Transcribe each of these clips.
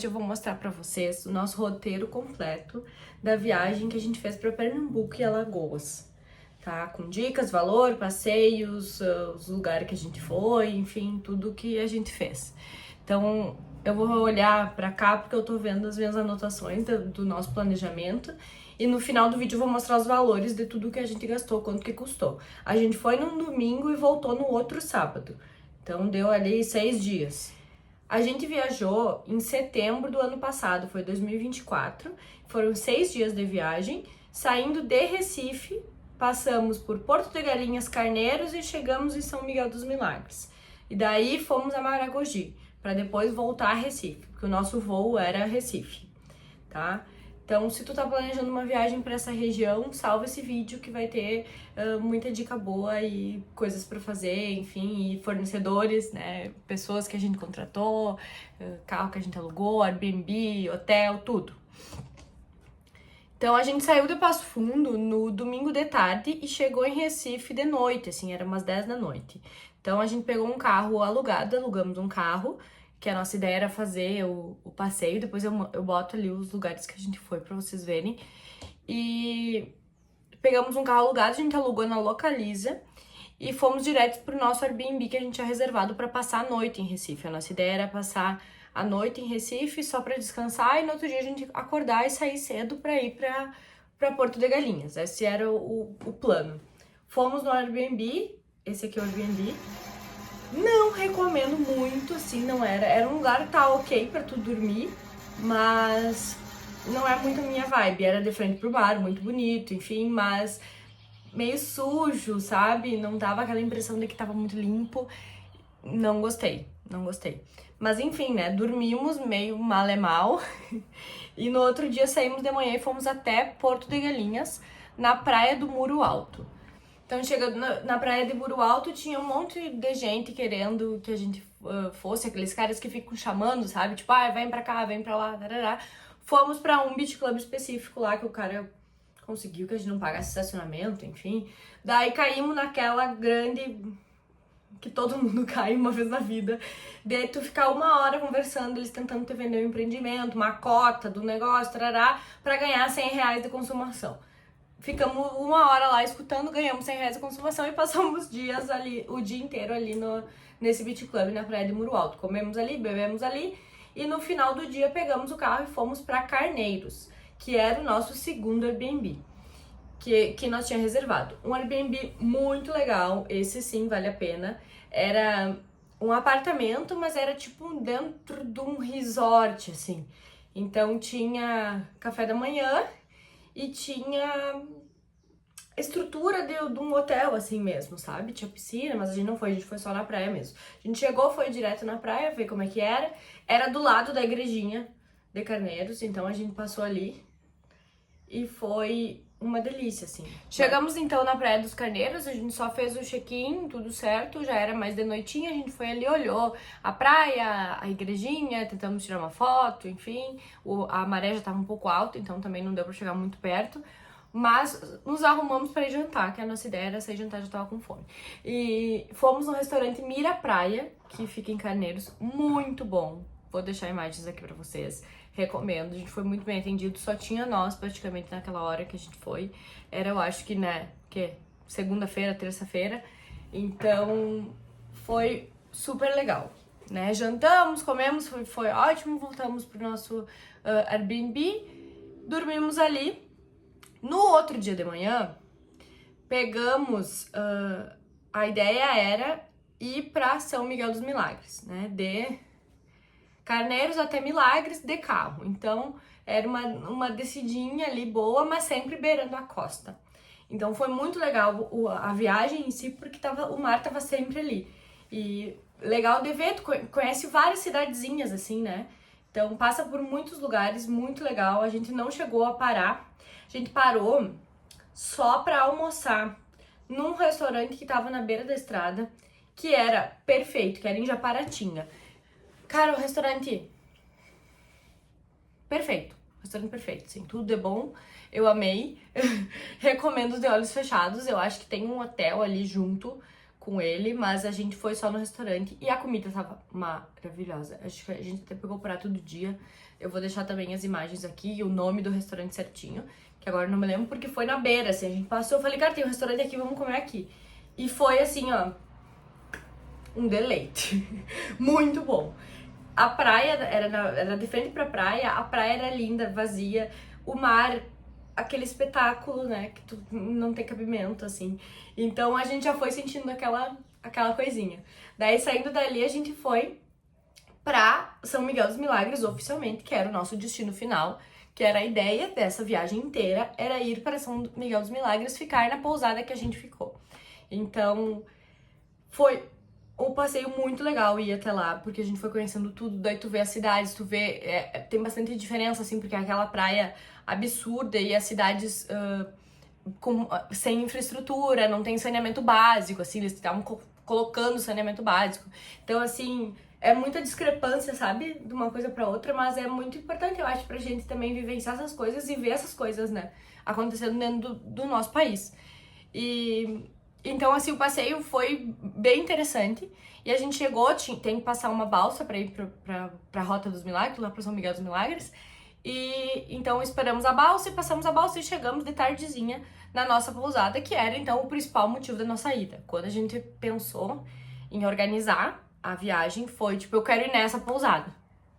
hoje eu vou mostrar pra vocês o nosso roteiro completo da viagem que a gente fez pra Pernambuco e Alagoas, tá? Com dicas, valor, passeios, os lugares que a gente foi, enfim, tudo que a gente fez. Então, eu vou olhar pra cá porque eu tô vendo as minhas anotações do nosso planejamento e no final do vídeo eu vou mostrar os valores de tudo que a gente gastou, quanto que custou. A gente foi num domingo e voltou no outro sábado, então deu ali 6 dias. A gente viajou em setembro do ano passado, foi 2024, foram 6 dias de viagem, saindo de Recife, passamos por Porto de Galinhas, Carneiros e chegamos em São Miguel dos Milagres. E daí fomos a Maragogi, para depois voltar a Recife, porque o nosso voo era Recife, tá? Então, se tu tá planejando uma viagem para essa região, salva esse vídeo que vai ter muita dica boa e coisas para fazer, enfim, e fornecedores, né, pessoas que a gente contratou, carro que a gente alugou, Airbnb, hotel, tudo. Então, a gente saiu de Passo Fundo no domingo de tarde e chegou em Recife de noite, assim, era umas 10 da noite. Então, a gente pegou um carro alugado, alugamos um carro, que a nossa ideia era fazer o passeio, depois eu boto ali os lugares que a gente foi pra vocês verem. E pegamos um carro alugado, a gente alugou na Localiza e fomos direto pro nosso Airbnb que a gente tinha reservado pra passar a noite em Recife. A nossa ideia era passar a noite em Recife só pra descansar e no outro dia a gente acordar e sair cedo pra ir pra Porto de Galinhas. Esse era o plano. Fomos no Airbnb, esse aqui é o Airbnb. Não recomendo muito, assim, não era. Era um lugar que tá ok pra tu dormir, mas não é muito a minha vibe. Era de frente pro mar, muito bonito, enfim, mas meio sujo, sabe? Não dava aquela impressão de que tava muito limpo. Não gostei, não gostei. Mas enfim, né? Dormimos meio mal é mal. E no outro dia saímos de manhã e fomos até Porto de Galinhas, na praia do Muro Alto. Então, chegando na praia de Muro Alto, tinha um monte de gente querendo que a gente fosse, aqueles caras que ficam chamando, sabe? Tipo, vem pra cá, vem pra lá, tarará. Fomos pra um beach club específico lá, que o cara conseguiu que a gente não pagasse estacionamento, enfim. Daí caímos naquela grande que todo mundo cai uma vez na vida. Daí tu ficar 1 hora conversando, eles tentando te vender um empreendimento, uma cota do negócio, tarará, pra ganhar R$100 de consumação. Ficamos 1 hora lá escutando, ganhamos R$100 de consumação e passamos dias ali, o dia inteiro ali nesse beach club na praia de Muro Alto. Comemos ali, bebemos ali e no final do dia pegamos o carro e fomos para Carneiros, que era o nosso segundo Airbnb que nós tínhamos reservado. Um Airbnb muito legal, esse sim vale a pena. Era um apartamento, mas era tipo dentro de um resort, assim. Então tinha café da manhã e tinha estrutura de um hotel, assim mesmo, sabe? Tinha piscina, mas a gente não foi, a gente foi só na praia mesmo. A gente chegou, foi direto na praia, ver como é que era. Era do lado da igrejinha de Carneiros, então a gente passou ali e foi uma delícia, assim. Chegamos então na Praia dos Carneiros, a gente só fez o check-in, tudo certo, já era mais de noitinha, a gente foi ali, olhou a praia, a igrejinha, tentamos tirar uma foto, enfim. A maré já tava um pouco alta, então também não deu pra chegar muito perto. Mas nos arrumamos para ir jantar, que a nossa ideia era sair jantar, já tava com fome. E fomos no restaurante Mira Praia, que fica em Carneiros, muito bom. Vou deixar imagens aqui pra vocês. Recomendo, a gente foi muito bem atendido, só tinha nós praticamente naquela hora que a gente foi. Era, eu acho que, né, segunda-feira, terça-feira. Então, foi super legal, né? Jantamos, comemos, foi ótimo, voltamos pro nosso Airbnb, dormimos ali. No outro dia de manhã, pegamos, a ideia era ir pra São Miguel dos Milagres, né, de Carneiros até Milagres de carro. Então, era uma descidinha ali boa, mas sempre beirando a costa. Então, foi muito legal a viagem em si, porque o mar tava sempre ali. E legal de ver, tu conhece várias cidadezinhas, assim, né? Então, passa por muitos lugares, muito legal. A gente não chegou a parar. A gente parou só pra almoçar num restaurante que tava na beira da estrada, que era perfeito, que era em Japaratinga. Cara, o restaurante perfeito, restaurante perfeito, sim, tudo é bom, eu amei, recomendo de olhos fechados. Eu acho que tem um hotel ali junto com ele, mas a gente foi só no restaurante e a comida tava maravilhosa. Acho que a gente até pegou o prato do dia. Eu vou deixar também as imagens aqui e o nome do restaurante certinho, que agora eu não me lembro porque foi na beira, assim, a gente passou, eu falei, cara, tem um restaurante aqui, vamos comer aqui. E foi assim, ó, um deleite. Muito bom. A praia era de frente pra praia, a praia era linda, vazia, o mar, aquele espetáculo, né, que tu não tem cabimento, assim. Então a gente já foi sentindo aquela coisinha. Daí saindo dali a gente foi pra São Miguel dos Milagres oficialmente, que era o nosso destino final, que era a ideia dessa viagem inteira, era ir para São Miguel dos Milagres, ficar na pousada que a gente ficou. Então foi um passeio muito legal ir até lá, porque a gente foi conhecendo tudo, daí tu vê as cidades, tu vê, tem bastante diferença, assim, porque é aquela praia absurda e as cidades sem infraestrutura, não tem saneamento básico, assim, eles estavam colocando saneamento básico. Então, assim, é muita discrepância, sabe, de uma coisa pra outra, mas é muito importante, eu acho, pra gente também vivenciar essas coisas e ver essas coisas, né, acontecendo dentro do nosso país. Então, assim, o passeio foi bem interessante. E a gente chegou, tem que passar uma balsa pra ir pra Rota dos Milagres, lá pra São Miguel dos Milagres. E então esperamos a balsa e passamos a balsa e chegamos de tardezinha na nossa pousada, que era então o principal motivo da nossa ida. Quando a gente pensou em organizar a viagem, foi tipo, eu quero ir nessa pousada,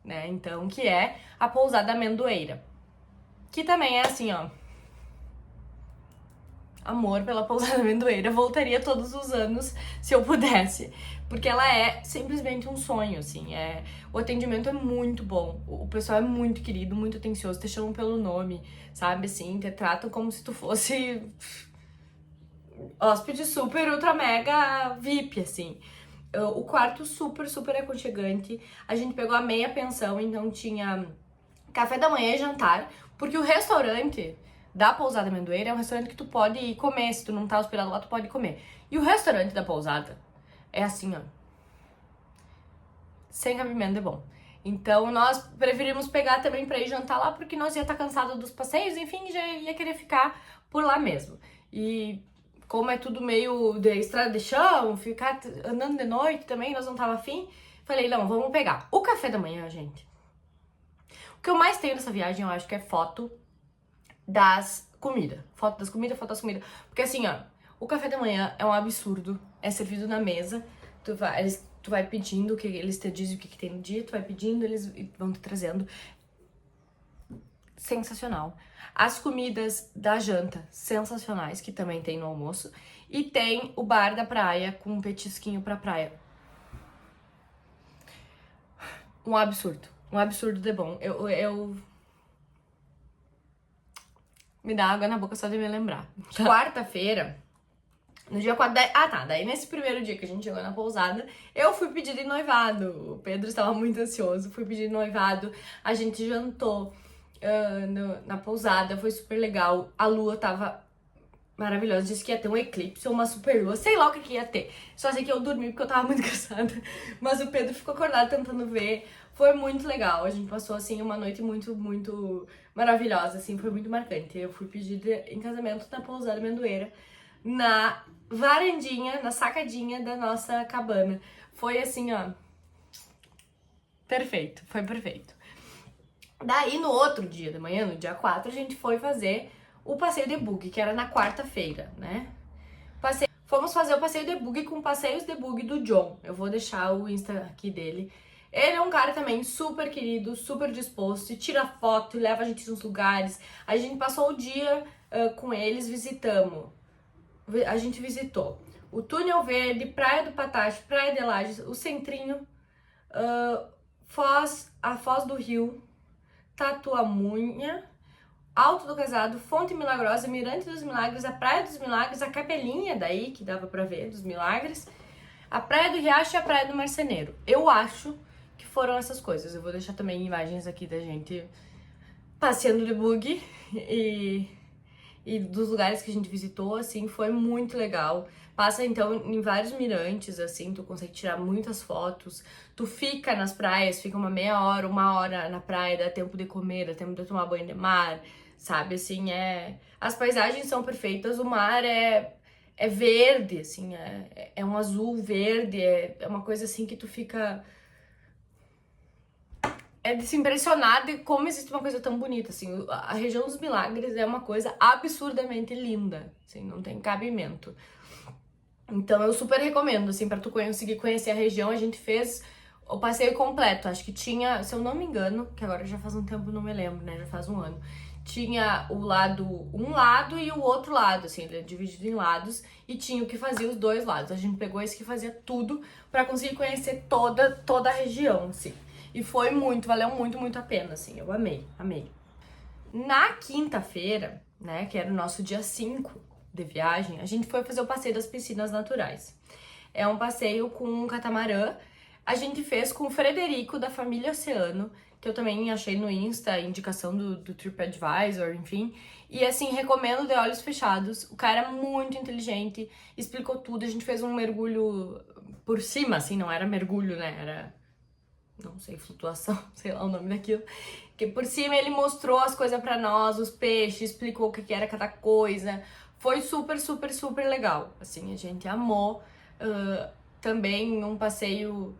né? Então, que é a pousada Amendoeira. Que também é assim, ó, amor pela pousada Amendoeira, voltaria todos os anos se eu pudesse, porque ela é simplesmente um sonho, assim, o atendimento é muito bom, o pessoal é muito querido, muito atencioso, te chamam pelo nome, sabe, assim, te tratam como se tu fosse hóspede super, ultra, mega VIP, assim. O quarto super, super aconchegante, a gente pegou a meia pensão, então tinha café da manhã e jantar, porque o restaurante da Pousada Amendoeira é um restaurante que tu pode ir comer, se tu não tá hospedado lá, tu pode comer. E o restaurante da Pousada é assim, ó, sem cabimento de bom. Então nós preferimos pegar também pra ir jantar lá, porque nós ia estar cansado dos passeios, enfim, já ia querer ficar por lá mesmo. E como é tudo meio de estrada de chão, ficar andando de noite também, nós não tava afim, falei, não, vamos pegar. O café da manhã, gente, o que eu mais tenho nessa viagem, eu acho que é foto das comidas. Foto das comidas, foto das comidas. Porque assim, ó, o café da manhã é um absurdo. É servido na mesa. Tu vai pedindo, que eles te dizem o que tem no dia, tu vai pedindo, eles vão te trazendo. Sensacional. As comidas da janta, sensacionais, que também tem no almoço. E tem o bar da praia com um petisquinho pra praia. Um absurdo. Um absurdo de bom. Eu me dá água na boca só de me lembrar. Quarta-feira, no dia 4... daí nesse primeiro dia que a gente chegou na pousada, eu fui pedir de noivado. O Pedro estava muito ansioso, fui pedir de noivado. A gente jantou na pousada, foi super legal. A lua tava maravilhosa, disse que ia ter um eclipse ou uma super lua, sei lá o que ia ter. Só sei que eu dormi porque eu tava muito cansada. Mas o Pedro ficou acordado tentando ver. Foi muito legal. A gente passou, assim, uma noite muito, muito maravilhosa, assim, foi muito marcante. Eu fui pedir em casamento na pousada Amendoeira, na varandinha, na sacadinha da nossa cabana. Foi assim, ó, perfeito, foi perfeito. Daí, no outro dia da manhã, no dia 4, a gente foi fazer o passeio de buggy, que era na quarta-feira, né? Fomos fazer o passeio de buggy com passeios de buggy do John. Eu vou deixar o Insta aqui dele. Ele é um cara também super querido, super disposto, tira foto, leva a gente nos lugares. A gente passou o dia com eles, a gente visitou o Túnel Verde, Praia do Patache, Praia de Lages, o Centrinho, a Foz do Rio, Tatuamunha, Alto do Casado, Fonte Milagrosa, Mirante dos Milagres, a Praia dos Milagres, a Capelinha daí, que dava pra ver, dos Milagres, a Praia do Riacho e a Praia do Marceneiro. Eu acho que foram essas coisas. Eu vou deixar também imagens aqui da gente passeando de buggy e dos lugares que a gente visitou, assim, foi muito legal. Passa, então, em vários mirantes, assim, tu consegue tirar muitas fotos. Tu fica nas praias, fica uma meia hora, uma hora na praia, dá tempo de comer, dá tempo de tomar banho de mar, sabe? Assim, as paisagens são perfeitas, o mar é é verde, assim, é um azul verde, é uma coisa assim que tu fica... É de se impressionar de como existe uma coisa tão bonita, assim, a região dos Milagres é uma coisa absurdamente linda, assim, não tem cabimento. Então eu super recomendo, assim, pra tu conseguir conhecer a região. A gente fez o passeio completo, acho que tinha, se eu não me engano, que agora já faz um tempo, não me lembro, né, já faz um ano, tinha um lado e o outro lado, assim, ele é dividido em lados, e tinha o que fazia os dois lados. A gente pegou esse que fazia tudo pra conseguir conhecer toda a região, assim. E foi valeu muito a pena, assim, eu amei. Na quinta-feira, né, que era o nosso dia 5 de viagem, a gente foi fazer o passeio das piscinas naturais. É um passeio com um catamarã. A gente fez com o Frederico, da família Oceano, que eu também achei no Insta, indicação do TripAdvisor, enfim. E assim, recomendo de olhos fechados. O cara é muito inteligente, explicou tudo. A gente fez um mergulho por cima, assim, não era mergulho, né? Era, não sei, flutuação, sei lá o nome daquilo. Que por cima ele mostrou as coisas pra nós, os peixes, explicou o que era cada coisa. Foi super legal. Assim, a gente amou. Também um passeio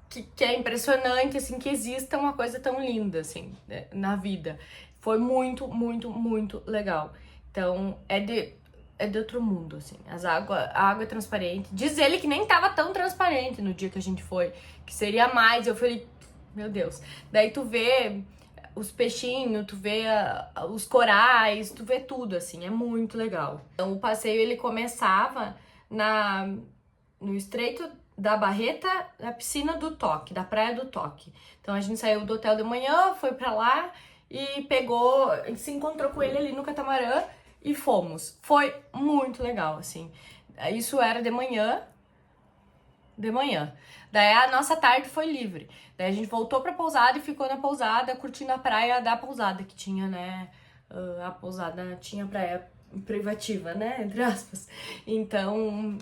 que é impressionante, assim, que exista uma coisa tão linda, assim, né, na vida. Foi muito legal. Então, é de outro mundo, assim. A água é transparente. Diz ele que nem tava tão transparente no dia que a gente foi, que seria mais. Eu falei, meu Deus. Daí tu vê os peixinhos, tu vê os corais, tu vê tudo, assim, é muito legal. Então, o passeio, ele começava no Estreito da Barreta, na piscina do Toque, da Praia do Toque. Então, a gente saiu do hotel de manhã, foi pra lá e se encontrou com ele ali no catamarã e fomos. Foi muito legal, assim. Isso era de manhã. Daí a nossa tarde foi livre. Daí a gente voltou pra pousada e ficou na pousada, curtindo a praia da pousada, que tinha, né? A pousada tinha praia privativa, né? Entre aspas. Então,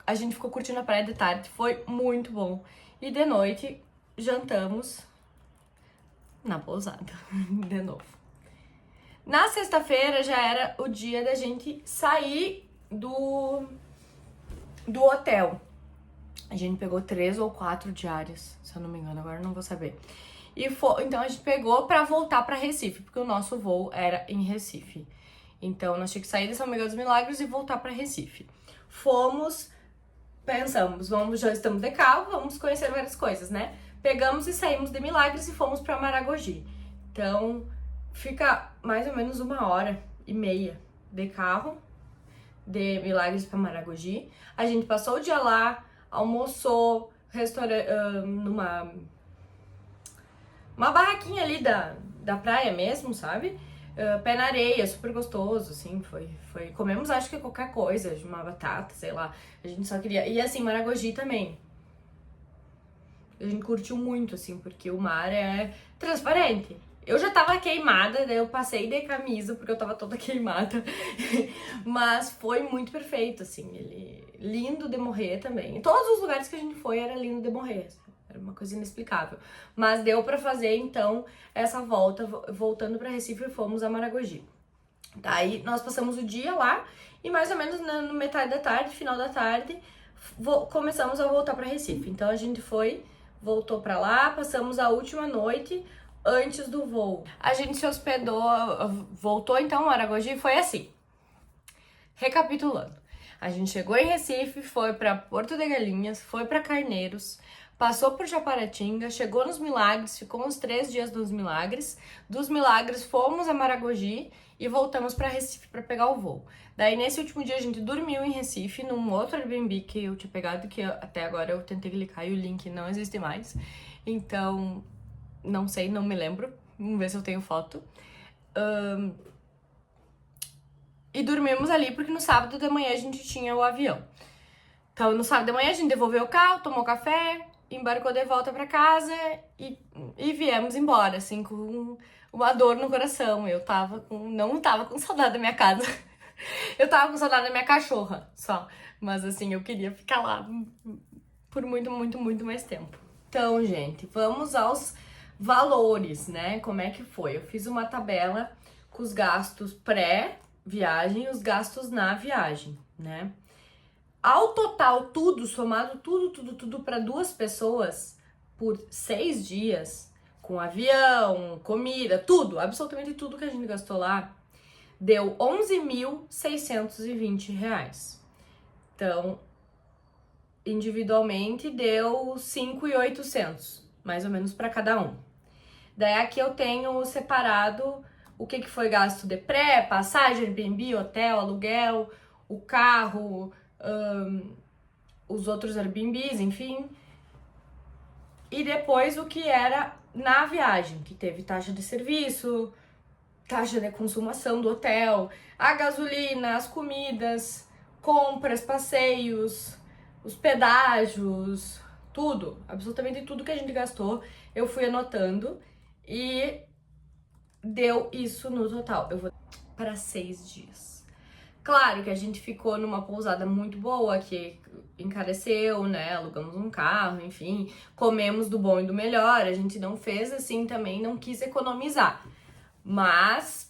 a gente ficou curtindo a praia de tarde, foi muito bom. E de noite, jantamos na pousada, de novo. Na sexta-feira já era o dia da gente sair do hotel. A gente pegou 3 ou 4 diárias, se eu não me engano, agora não vou saber. Então a gente pegou pra voltar pra Recife, porque o nosso voo era em Recife. Então nós tínhamos que sair de São Miguel dos Milagres e voltar pra Recife. Pensamos, já estamos de carro, vamos conhecer várias coisas, né? Pegamos e saímos de Milagres e fomos pra Maragogi. Então fica mais ou menos 1h30 de carro, de Milagres pra Maragogi. A gente passou o dia lá, almoçou numa barraquinha ali da praia mesmo, sabe? Pé na areia, super gostoso, assim, foi. Comemos, acho que qualquer coisa, uma batata, sei lá. A gente só queria... E assim, Maragogi também. A gente curtiu muito, assim, porque o mar é transparente. Eu já tava queimada, daí eu passei de camisa, porque eu tava toda queimada. Mas foi muito perfeito, assim, lindo de morrer também. Em todos os lugares que a gente foi era lindo de morrer, assim. Era uma coisa inexplicável. Mas deu pra fazer, então, essa volta, voltando pra Recife, e fomos a Maragogi. Daí nós passamos o dia lá e mais ou menos no metade da tarde, final da tarde, começamos a voltar pra Recife. Então a gente voltou pra lá, passamos a última noite antes do voo. A gente se hospedou, voltou então a Maragogi e foi assim. Recapitulando. A gente chegou em Recife, foi pra Porto de Galinhas, foi pra Carneiros, passou por Japaratinga, chegou nos Milagres, ficou uns 3 dias nos Milagres. Dos Milagres fomos a Maragogi e voltamos para Recife para pegar o voo. Daí nesse último dia a gente dormiu em Recife, num outro Airbnb que eu tinha pegado, que até agora eu tentei clicar e o link não existe mais. Então, não sei, não me lembro. Vamos ver se eu tenho foto. E dormimos ali porque no sábado de manhã a gente tinha o avião. Então no sábado de manhã a gente devolveu o carro, tomou café, embarcou de volta pra casa e viemos embora, assim, com uma dor no coração. Não tava com saudade da minha casa. Eu tava com saudade da minha cachorra, só. Mas assim, eu queria ficar lá por muito mais tempo. Então, gente, vamos aos valores, né? Como é que foi? Eu fiz uma tabela com os gastos pré-viagem e os gastos na viagem, né? Ao total, tudo, somado tudo para 2 pessoas por 6 dias, com avião, comida, tudo, absolutamente tudo que a gente gastou lá, deu R$ 11.620. Então, individualmente deu 5.800, mais ou menos para cada um. Daí aqui eu tenho separado o que foi gasto de pré, passagem, Airbnb, hotel, aluguel, o carro, os outros Airbnbs, enfim. E depois o que era na viagem, que teve taxa de serviço, taxa de consumação do hotel, a gasolina, as comidas, compras, passeios, os pedágios, tudo, absolutamente tudo que a gente gastou, eu fui anotando e deu isso no total. Eu vou para 6 dias. Claro que a gente ficou numa pousada muito boa, que encareceu, né? Alugamos um carro, enfim, comemos do bom e do melhor. A gente não fez assim também, não quis economizar. Mas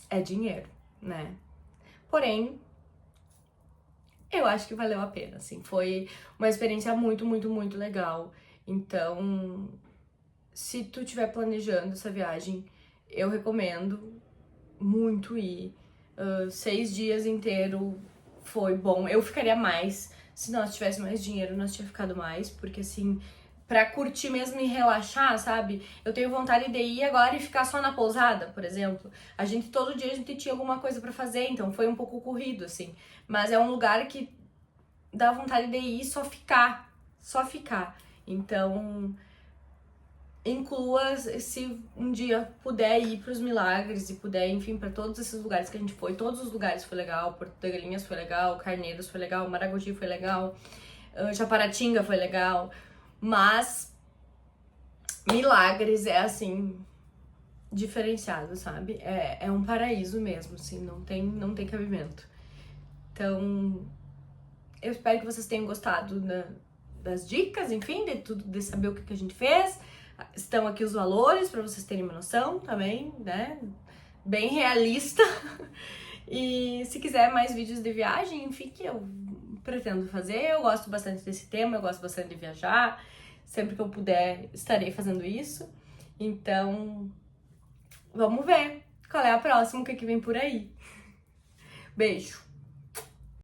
é dinheiro, né? Porém, eu acho que valeu a pena, assim. Foi uma experiência muito legal. Então, se tu estiver planejando essa viagem, eu recomendo muito ir. 6 dias inteiro foi bom. Eu ficaria mais. Se nós tivesse mais dinheiro, nós tinha ficado mais. Porque assim, pra curtir mesmo e relaxar, sabe? Eu tenho vontade de ir agora e ficar só na pousada, por exemplo. Todo dia a gente tinha alguma coisa pra fazer, então foi um pouco corrido, assim. Mas é um lugar que dá vontade de ir e só ficar. Só ficar. Então, inclua, se um dia puder ir para os Milagres e puder, enfim, para todos esses lugares que a gente foi. Todos os lugares foi legal. Porto de Galinhas foi legal, Carneiros foi legal, Maragogi foi legal, Japaratinga foi legal. Mas Milagres é assim, diferenciado, sabe? É um paraíso mesmo, assim, não tem cabimento. Então, eu espero que vocês tenham gostado das dicas, enfim, de tudo, de saber o que a gente fez. Estão aqui os valores para vocês terem uma noção também, né? Bem realista. E se quiser mais vídeos de viagem, enfim, que eu pretendo fazer. Eu gosto bastante desse tema, eu gosto bastante de viajar. Sempre que eu puder, estarei fazendo isso. Então, vamos ver qual é a próxima, o que vem por aí. Beijo!